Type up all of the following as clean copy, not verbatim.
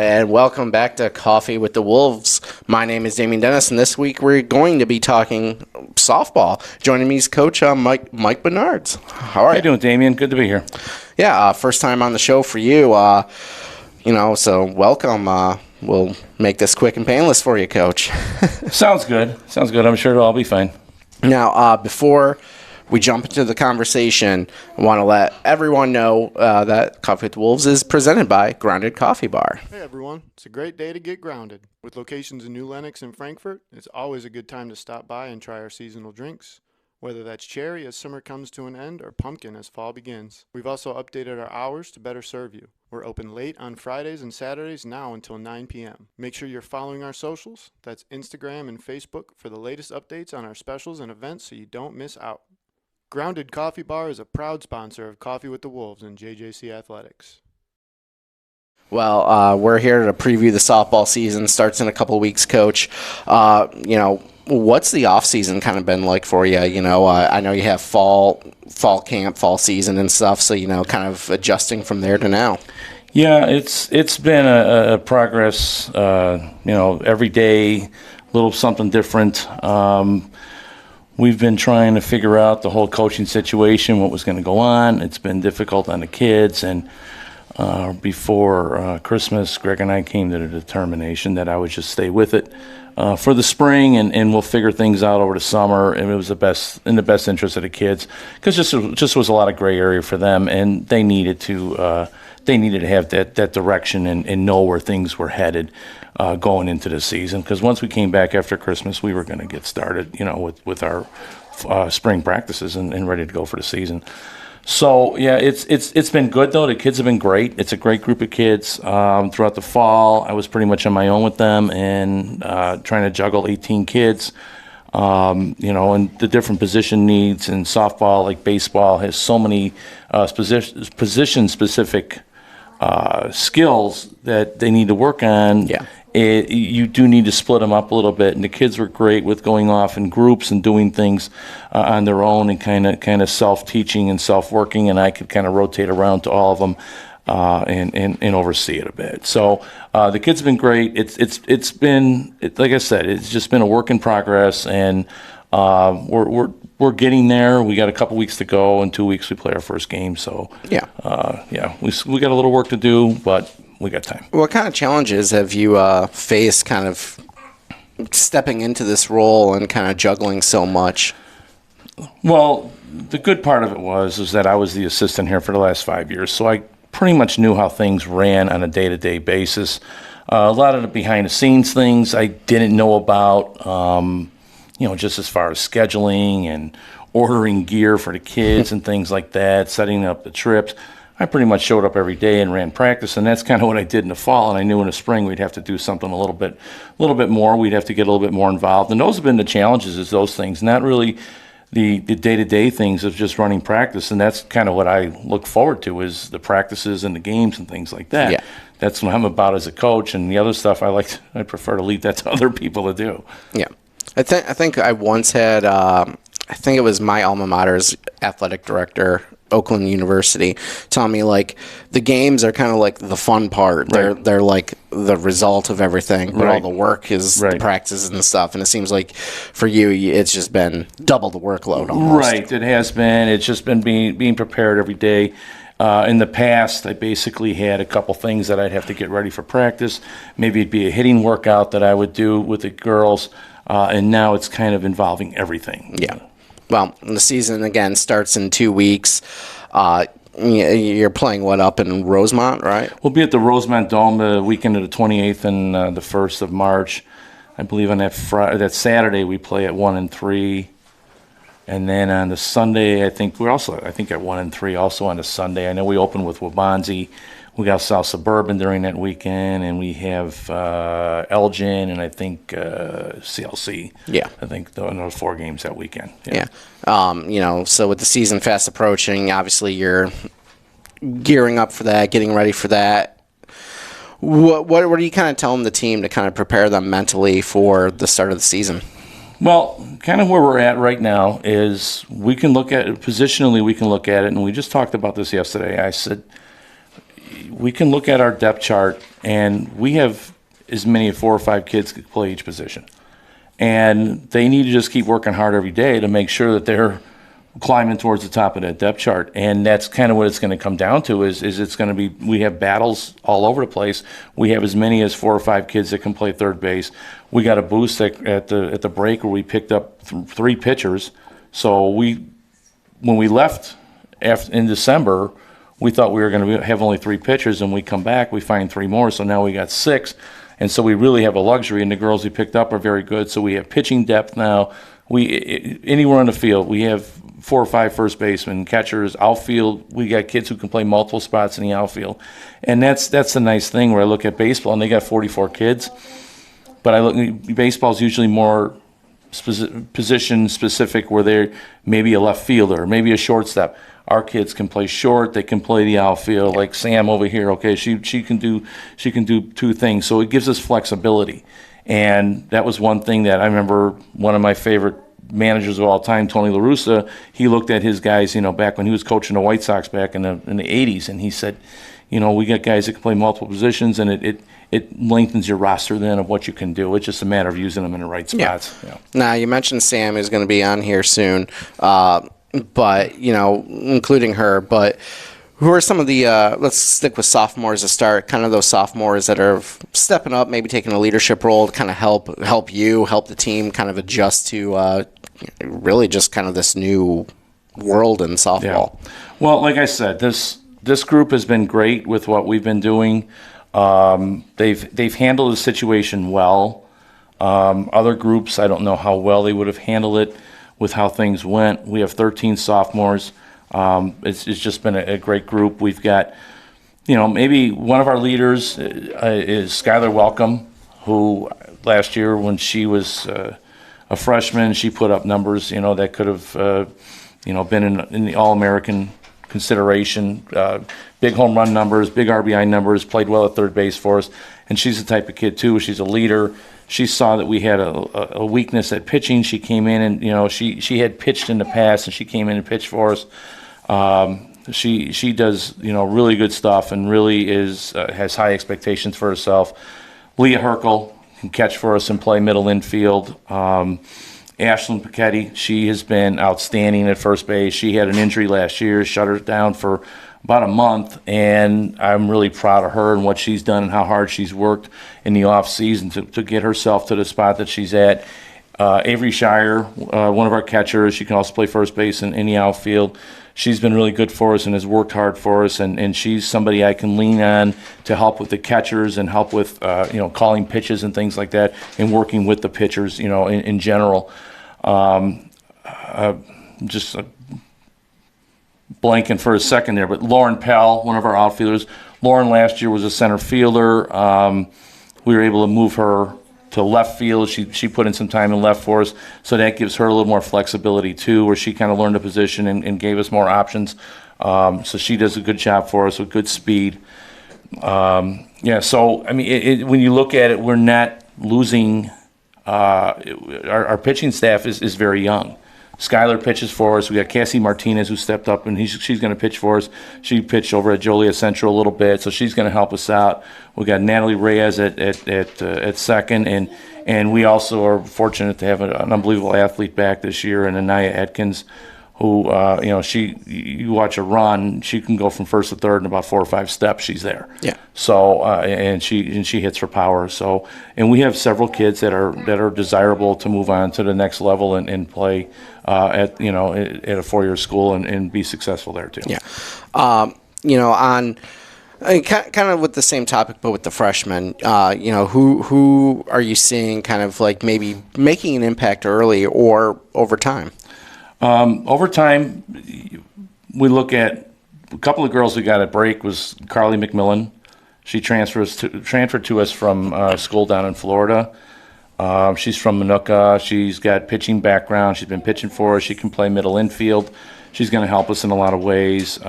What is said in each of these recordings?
and welcome back to Coffee with the Wolves. My name is Damian Dennis, and this week we're going to be talking softball. Joining me is Coach Mike Bednarz. How are you doing, Damian? Good to be here. Yeah, first time on the show for you. So welcome. We'll make this quick and painless for you, Coach. Sounds good. I'm sure it'll all be fine. Now, before we jump into the conversation, I want to let everyone know that Coffee with the Wolves is presented by Grounded Coffee Bar. Hey everyone, it's a great day to get grounded. With locations in New Lenox and Frankfort, it's always a good time to stop by and try our seasonal drinks, whether that's cherry as summer comes to an end or pumpkin as fall begins. We've also updated our hours to better serve you. We're open late on Fridays and Saturdays now until 9 p.m. Make sure you're following our socials, that's Instagram and Facebook, for the latest updates on our specials and events so you don't miss out. Grounded Coffee Bar is a proud sponsor of Coffee with the Wolves and JJC Athletics. Well, we're here to preview the softball season. Starts in a couple of weeks, Coach. What's the off season kind of been like for you? I know you have fall camp, fall season and stuff, so kind of adjusting from there to now. Yeah, it's been a progress. Every day, a little something different. We've been trying to figure out the whole coaching situation, what was going to go on. It's been difficult on the kids, and before Christmas, Greg and I came to the determination that I would just stay with it for the spring, and we'll figure things out over the summer. And it was in the best interest of the kids, because just was a lot of gray area for them, and they needed to have that direction and know where things were headed going into the season. Because once we came back after Christmas, we were going to get started, with our spring practices and ready to go for the season. So yeah, it's been good though. The kids have been great. It's a great group of kids. Throughout the fall, I was pretty much on my own with them and trying to juggle 18 kids. And the different position needs in softball, like baseball, has so many position-specific skills that they need to work on. Yeah. You do need to split them up a little bit, and the kids were great with going off in groups and doing things on their own and kind of self-teaching and self-working, and I could kind of rotate around to all of them and oversee it a bit. So the kids have been great. It's been like I said, it's just been a work in progress, and we're getting there. We got a couple weeks to go. In 2 weeks we play our first game. So we got a little work to do, but we got time. What kind of challenges have you faced kind of stepping into this role and kind of juggling so much? Well, the good part of it was that I was the assistant here for the last 5 years, so I pretty much knew how things ran on a day-to-day basis. A lot of the behind-the-scenes things I didn't know about, just as far as scheduling and ordering gear for the kids and things like that, setting up the trips. I pretty much showed up every day and ran practice, and that's kind of what I did in the fall. And I knew in the spring we'd have to do something a little bit more. We'd have to get a little bit more involved, and those have been the challenges. Is those things, not really the day-to-day things of just running practice. And that's kind of what I look forward to, is the practices and the games and things like that. Yeah. That's what I'm about as a coach, and the other stuff I prefer to leave that to other people to do. Yeah, I think I once had I think it was my alma mater's athletic director, Oakland University, telling me like the games are kind of like the fun part. Right. They're like the result of everything, but all Right. the work is the Right. practices and stuff. And it seems like for you, it's just been double the workload almost. Right, it has been. It's just been being prepared every day. In the past, I basically had a couple things that I'd have to get ready for practice. Maybe it'd be a hitting workout that I would do with the girls, and now it's kind of involving everything. Yeah. Well, the season, again, starts in 2 weeks. You're playing up in Rosemont, right? We'll be at the Rosemont Dome the weekend of the 28th and the 1st of March. I believe on that Saturday we play at 1 and 3. And then on the Sunday, I think at 1 and 3 also on the Sunday. I know we open with Waubonsie. We got South Suburban during that weekend, and we have Elgin and I think CLC. Yeah. I think those 4 games that weekend. Yeah. So with the season fast approaching, obviously you're gearing up for that, getting ready for that. What are you kind of telling the team to kind of prepare them mentally for the start of the season? Well, kind of where we're at right now is we can look at it positionally. We can look at it, and we just talked about this yesterday. I said, we can look at our depth chart, and we have as many as 4 or 5 kids that play each position. And they need to just keep working hard every day to make sure that they're climbing towards the top of that depth chart. And that's kind of what it's going to come down to is it's going to be, we have battles all over the place. We have as many as 4 or 5 kids that can play third base. We got a boost at the break where we picked up 3 pitchers. So when we left in December, we thought we were going to have only 3 pitchers, and we come back, we find 3 more, so now we got 6. And so we really have a luxury, and the girls we picked up are very good. So we have pitching depth now. Anywhere on the field, we have 4 or 5 first basemen, catchers, outfield. We got kids who can play multiple spots in the outfield. And that's the nice thing where I look at baseball, and they got 44 kids. But baseball's usually more position specific, where they're maybe a left fielder, maybe a shortstop. Our kids can play short. They can play the outfield. Like Sam over here, okay, she can do 2 things. So it gives us flexibility, and that was one thing that I remember. One of my favorite managers of all time, Tony La Russa, he looked at his guys, back when he was coaching the White Sox back in the 80s, and he said, we got guys that can play multiple positions, and it lengthens your roster then of what you can do. It's just a matter of using them in the right spots. Yeah. Now, you mentioned Sam is going to be on here soon. But, including her, but who are some of the, let's stick with sophomores to start, kind of those sophomores that are stepping up, maybe taking a leadership role to kind of help the team kind of adjust to really just kind of this new world in softball? Yeah. Well, like I said, this group has been great with what we've been doing. They've handled the situation well. Other groups, I don't know how well they would have handled it with how things went. We have 13 sophomores. It's just been a great group. We've got, maybe one of our leaders is Skylar Welcome, who last year when she was a freshman, she put up numbers, that could have, been in the All-American consideration. Big home run numbers, big RBI numbers, played well at third base for us. And she's the type of kid, too. She's a leader. She saw that we had a weakness at pitching. She came in and, she had pitched in the past, and she came in and pitched for us. She does, really good stuff and really has high expectations for herself. Leah Herkel can catch for us and play middle infield. Ashlyn Pachetti, she has been outstanding at first base. She had an injury last year, shut her down for about a month, and I'm really proud of her and what she's done and how hard she's worked in the off season to get herself to the spot that she's at. Avery Shire, one of our catchers, she can also play first base in the outfield. She's been really good for us and has worked hard for us, and she's somebody I can lean on to help with the catchers and help with calling pitches and things like that, and working with the pitchers in general. Just blanking for a second there, but Lauren Pell, one of our outfielders. Lauren last year was a center fielder. We were able to move her to left field. She put in some time in left for us, so that gives her a little more flexibility too, where she kind of learned a position and gave us more options. So she does a good job for us with good speed. So I mean, when you look at it, we're not losing. Our pitching staff is very young. Skylar pitches for us. We got Cassie Martinez, who stepped up, and she's going to pitch for us. She pitched over at Joliet Central a little bit, so she's going to help us out. We got Natalie Reyes at second, and we also are fortunate to have an unbelievable athlete back this year, and Anaya Atkins, who you watch her run, she can go from first to third in about 4 or 5 steps. She's there. Yeah. So and she hits for power. So, and we have several kids that are desirable to move on to the next level and play at a 4-year school and be successful there too. Yeah. On kind of with the same topic, but with the freshmen, who are you seeing kind of like maybe making an impact early or over time? Over time, we look at a couple of girls we got at break was Carly McMillan. She transferred to us from school down in Florida. She's from Minooka. She's got pitching background. She's been pitching for us. She can play middle infield. She's going to help us in a lot of ways.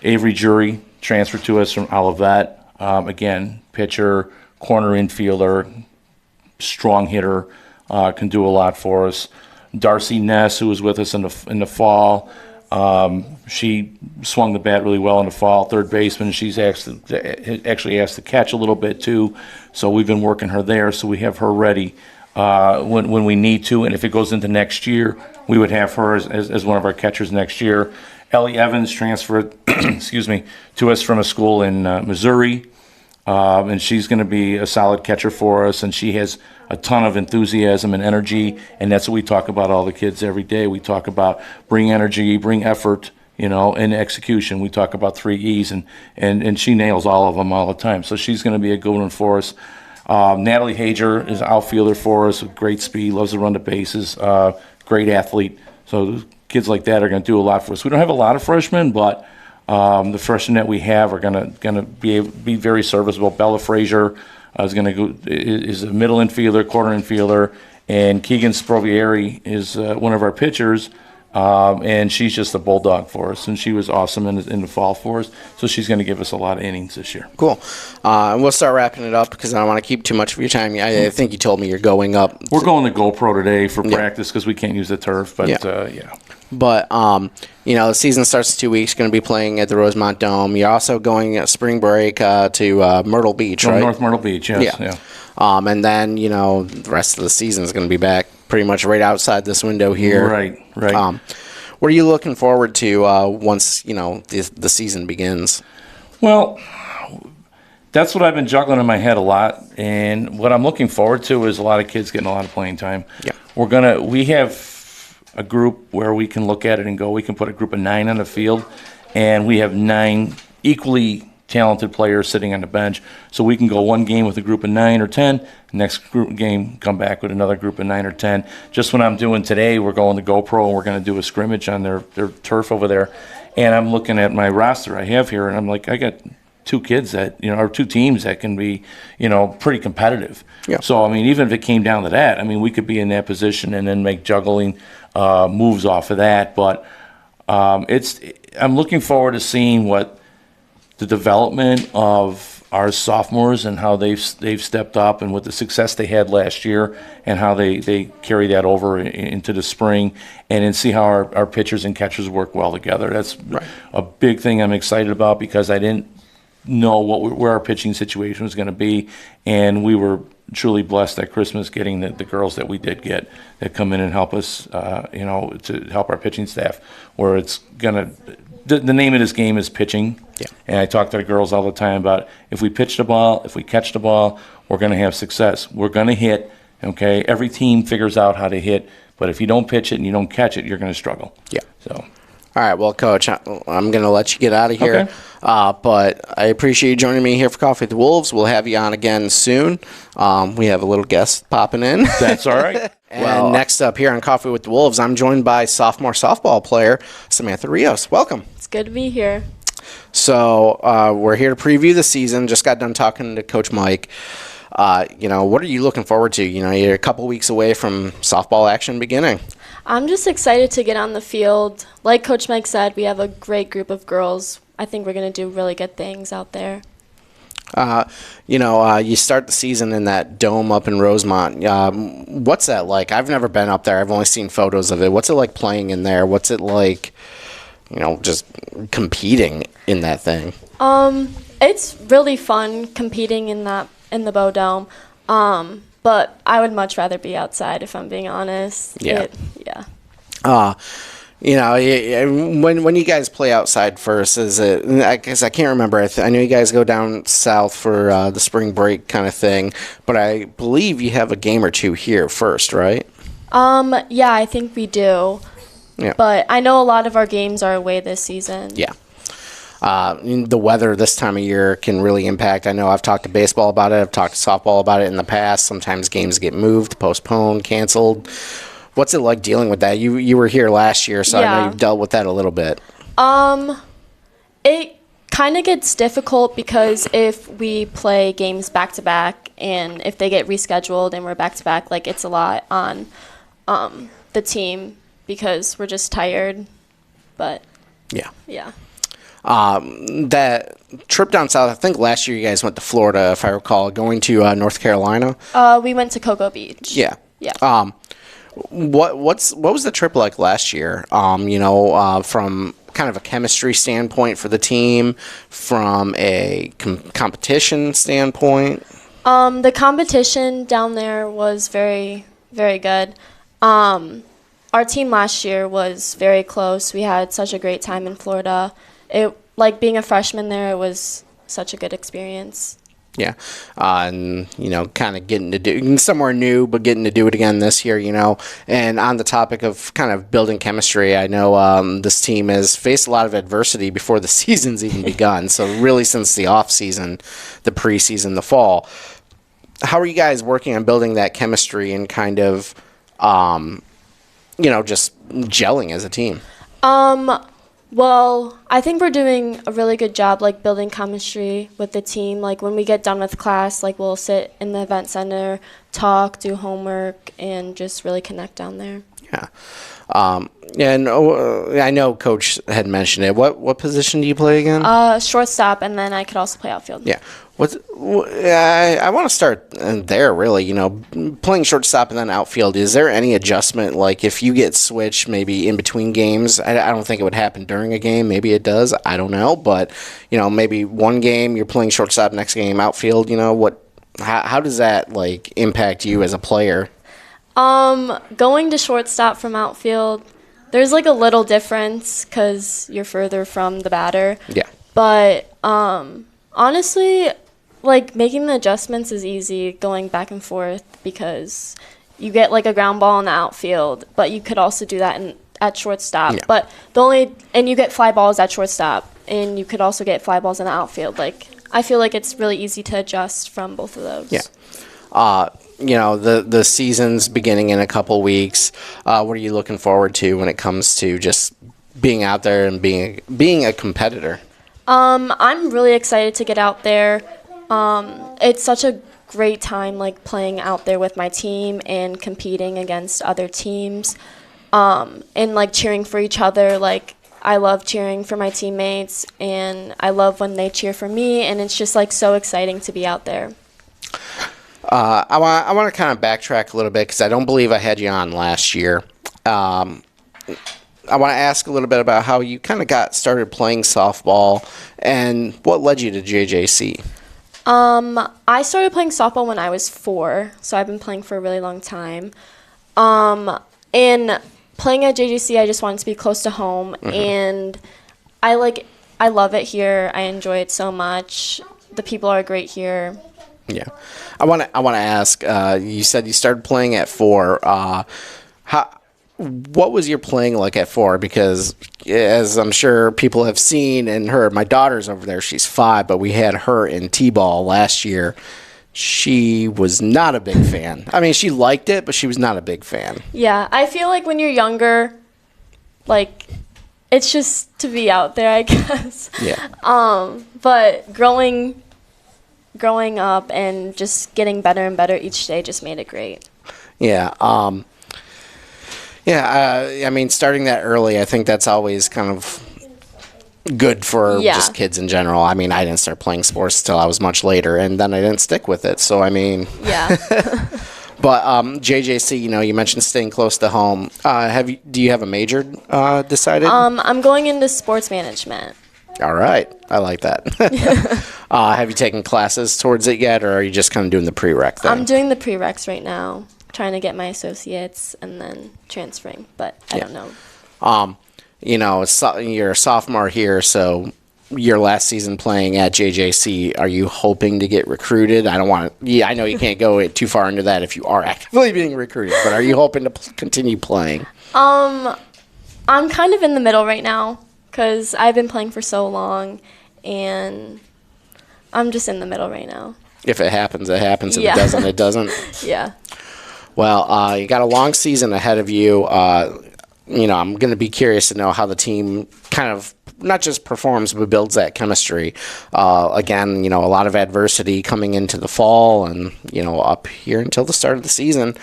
Avery Jury transferred to us from Olivet. Again, pitcher, corner infielder, strong hitter, can do a lot for us. Darcy Ness, who was with us in the fall, She swung the bat really well in the fall, third baseman. She's actually asked to catch a little bit too, so we've been working her there. So we have her ready when we need to, and if it goes into next year, we would have her as one of our catchers next year. Ellie Evans transferred, excuse me, to us from a school in Missouri, and she's going to be a solid catcher for us, and she has a ton of enthusiasm and energy, and that's what we talk about all the kids every day. We talk about bring energy, bring effort, and execution. We talk about 3 E's, and she nails all of them all the time. So she's going to be a good one for us. Natalie Hager is an outfielder for us with great speed, loves to run the bases, great athlete. So kids like that are going to do a lot for us. We don't have a lot of freshmen, but the freshmen that we have are going to be very serviceable. Bella Frazier is a middle infielder, quarter infielder, and Keegan Sprovieri is one of our pitchers, and she's just a bulldog for us, and she was awesome in the fall for us, so she's going to give us a lot of innings this year. Cool. And we'll start wrapping it up because I don't want to keep too much of your time. I think you told me you're going up. We're going to GoPro today for practice because we can't use the turf, but yeah. But, the season starts in 2 weeks, going to be playing at the Rosemont Dome. You're also going at spring break to Myrtle Beach, right? North Myrtle Beach, yes. Yeah. And then, the rest of the season is going to be back pretty much right outside this window here. Right. What are you looking forward to once, the season begins? Well, that's what I've been juggling in my head a lot. And what I'm looking forward to is a lot of kids getting a lot of playing time. Yeah. We have a group where we can look at it and go, we can put a group of 9 on the field, and we have 9 equally talented players sitting on the bench. So we can go one game with a group of 9 or 10, next group game come back with another group of 9 or 10. Just what I'm doing today, we're going to GoPro and we're going to do a scrimmage on their turf over there. And I'm looking at my roster I have here, and I'm like, I got 2 kids that, or 2 teams that can be, pretty competitive. Yeah. So, even if it came down to that, we could be in that position and then make juggling moves off of that. But I'm looking forward to seeing what the development of our sophomores and how they've stepped up and with the success they had last year and how they carry that over into the spring, and then see how our pitchers and catchers work well together. That's a big thing I'm excited about because I didn't know where our pitching situation was going to be, and we were truly blessed at Christmas getting the girls that we did get that come in and help us, to help our pitching staff. Where it's gonna, the name of this game is pitching. Yeah. And I talk to the girls all the time about if we pitch the ball, if we catch the ball, we're going to have success. We're going to hit. Okay, every team figures out how to hit, but if you don't pitch it and you don't catch it, you're going to struggle. Yeah. So. All right, well, Coach, I'm going to let you get out of here. Okay. But I appreciate you joining me here for Coffee with the Wolves. We'll have you on again soon. We have a little guest popping in. That's all right. And next up here on Coffee with the Wolves, I'm joined by sophomore softball player Samantha Rios. Welcome. It's good to be here. So we're here to preview the season. Just got done talking to Coach Mike. What are you looking forward to? You're a couple weeks away from softball action beginning. I'm just excited to get on the field. Like Coach Mike said, we have a great group of girls. I think we're going to do really good things out there. You start the season in that dome up in Rosemont. What's that like? I've never been up there. I've only seen photos of it. What's it like playing in there? What's it like, just competing in that thing? It's really fun competing in the Bow Dome. But I would much rather be outside, if I'm being honest. Yeah. When you guys play outside first, is it? I guess I can't remember. I know you guys go down south for the spring break kind of thing, but I believe you have a game or two here first, right? Yeah, I think we do. Yeah. But I know a lot of our games are away this season. Yeah. The weather this time of year can really impact. I know I've talked to baseball about it. I've talked to softball about it in the past. Sometimes games get moved, postponed, canceled. What's it like dealing with that? You were here last year, so I know you've dealt with that a little bit. It kind of gets difficult because if we play games back-to-back and if they get rescheduled and we're back-to-back, it's a lot on the team because we're just tired. But, yeah. That trip down south, I think last year you guys went to Florida, if I recall, going to North Carolina. We went to Cocoa Beach. Yeah. Yeah. What was the trip like last year? From kind of a chemistry standpoint for the team, from a competition standpoint. The competition down there was very, very good. Our team last year was very close. We had such a great time in Florida. Being a freshman there, it was such a good experience. Yeah, and kind of getting to do somewhere new, but getting to do it again this year. And on the topic of kind of building chemistry, I know this team has faced a lot of adversity before the season's even begun. So really, since the off season, the preseason, the fall, how are you guys working on building that chemistry and kind of, just gelling as a team? Well, I think we're doing a really good job, building chemistry with the team. When we get done with class, we'll sit in the event center, talk, do homework, and just really connect down there. Yeah. I know Coach had mentioned it. What position do you play again? Shortstop, and then I could also play outfield. Yeah. I want to start there, really. Playing shortstop and then outfield, is there any adjustment? If you get switched maybe in between games, I don't think it would happen during a game. Maybe it does. I don't know. But, maybe one game you're playing shortstop, next game outfield, how does that, impact you as a player? Going to shortstop from outfield, there's a little difference because you're further from the batter. Yeah. But honestly, making the adjustments is easy going back and forth because you get a ground ball in the outfield, but you could also do that at shortstop. Yeah. But and you get fly balls at shortstop, and you could also get fly balls in the outfield. I feel like it's really easy to adjust from both of those. Yeah. The season's beginning in a couple weeks. What are you looking forward to when it comes to just being out there and being a competitor? I'm really excited to get out there. It's such a great time, playing out there with my team and competing against other teams, and cheering for each other. I love cheering for my teammates, and I love when they cheer for me, and it's just so exciting to be out there. I want to kind of backtrack a little bit because I don't believe I had you on last year. I want to ask a little bit about how you kind of got started playing softball and what led you to JJC. I started playing softball when I was 4, so I've been playing for a really long time. And playing at JJC, I just wanted to be close to home, and I love it here. I enjoy it so much. The people are great here. Yeah, I want to ask. You said you started playing at 4. What was your playing like at 4? Because as I'm sure people have seen and heard, my daughter's over there. She's 5, but we had her in T-ball last year. She was not a big fan. I mean, she liked it, but she was not a big fan. Yeah, I feel like when you're younger, it's just to be out there, I guess. Yeah. But growing up and just getting better and better each day just made it great. Yeah. I mean, starting that early, I think that's always kind of good for just kids in general. I mean, I didn't start playing sports till I was much later, and then I didn't stick with it. So, I mean... Yeah. But JJC, you mentioned staying close to home. Do you have a major decided? I'm going into sports management. All right. I like that. Have you taken classes towards it yet, or are you just kind of doing the prereq thing? I'm doing the prereqs right now, trying to get my associates and then transferring, but I don't know. You're a sophomore here, so your last season playing at JJC, are you hoping to get recruited? I know you can't go too far into that if you are actively being recruited, but are you hoping to continue playing? I'm kind of in the middle right now because I've been playing for so long, and I'm just in the middle right now. If it happens, it happens. If it doesn't, it doesn't. Yeah. Well, you got a long season ahead of you. I'm going to be curious to know how the team kind of not just performs but builds that chemistry. Again, a lot of adversity coming into the fall and, up here until the start of the season.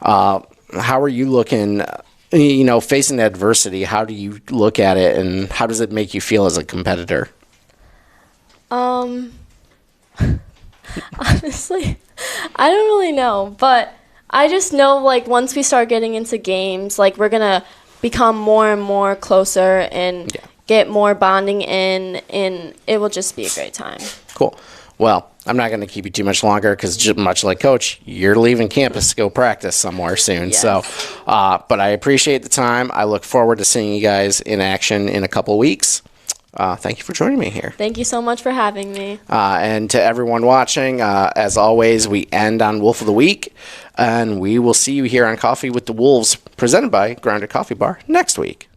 How are you looking, facing adversity? How do you look at it, and how does it make you feel as a competitor? Honestly, I don't really know, but I just know, like, once we start getting into games, like, we're going to become more and more closer and get more bonding in, and it will just be a great time. Cool. Well, I'm not going to keep you too much longer because, much like Coach, you're leaving campus to go practice somewhere soon. Yes. So, but I appreciate the time. I look forward to seeing you guys in action in a couple weeks. Thank you for joining me here. Thank you so much for having me. And to everyone watching, as always, we end on Wolf of the Week, and we will see you here on Coffee with the Wolves, presented by Grounded Coffee Bar, next week.